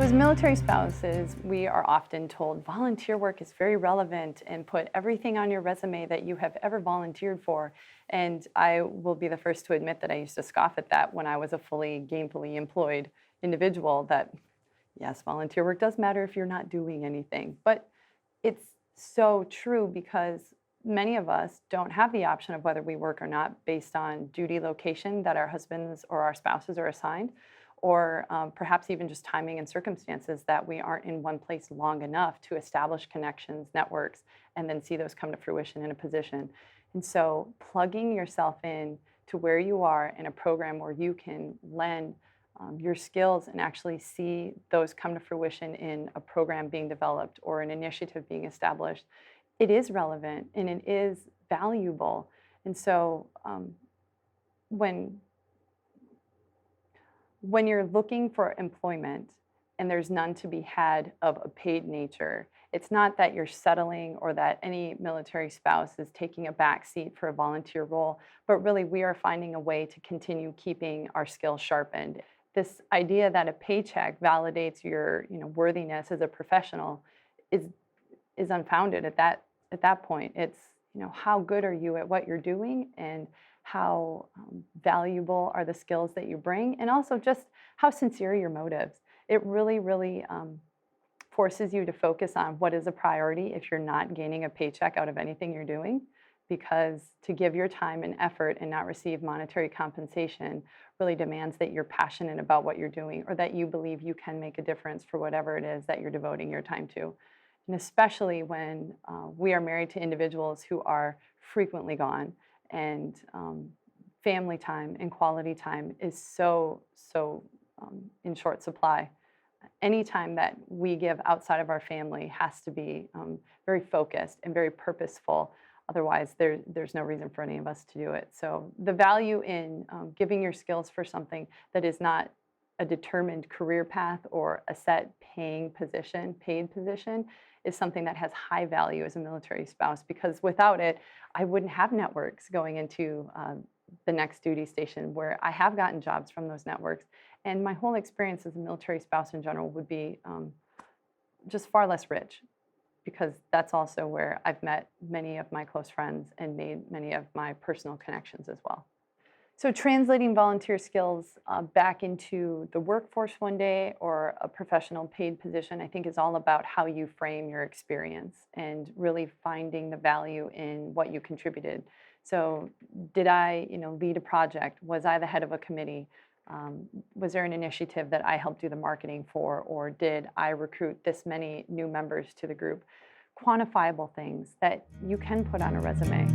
as military spouses, we are often told volunteer work is very relevant and put everything on your resume that you have ever volunteered for. And I will be the first to admit that I used to scoff at that when I was a fully gainfully employed individual, that yes, volunteer work does matter if you're not doing anything. But it's so true because many of us don't have the option of whether we work or not based on duty location that our husbands or our spouses are assigned, or perhaps even just timing and circumstances that we aren't in one place long enough to establish connections, networks, and then see those come to fruition in a position. And so plugging yourself in to where you are in a program where you can lend your skills and actually see those come to fruition in a program being developed or an initiative being established, it is relevant and it is valuable. And so when you're looking for employment and there's none to be had of a paid nature, it's not that you're settling or that any military spouse is taking a back seat for a volunteer role, but really we are finding a way to continue keeping our skills sharpened. This idea that a paycheck validates your, worthiness as a professional is unfounded at that point. It's, how good are you at what you're doing, and how valuable are the skills that you bring, and also just how sincere are your motives. It really, really forces you to focus on what is a priority if you're not gaining a paycheck out of anything you're doing, because to give your time and effort and not receive monetary compensation really demands that you're passionate about what you're doing, or that you believe you can make a difference for whatever it is that you're devoting your time to. And especially when we are married to individuals who are frequently gone, and family time and quality time is so in short supply. Any time that we give outside of our family has to be very focused and very purposeful. Otherwise, there's no reason for any of us to do it. So the value in giving your skills for something that is not a determined career path or a set paid position, is something that has high value as a military spouse, because without it, I wouldn't have networks going into the next duty station, where I have gotten jobs from those networks. And my whole experience as a military spouse in general would be just far less rich, because that's also where I've met many of my close friends and made many of my personal connections as well. So translating volunteer skills back into the workforce one day, or a professional paid position, I think is all about how you frame your experience and really finding the value in what you contributed. So did I, lead a project? Was I the head of a committee? Was there an initiative that I helped do the marketing for, or did I recruit this many new members to the group? Quantifiable things that you can put on a resume.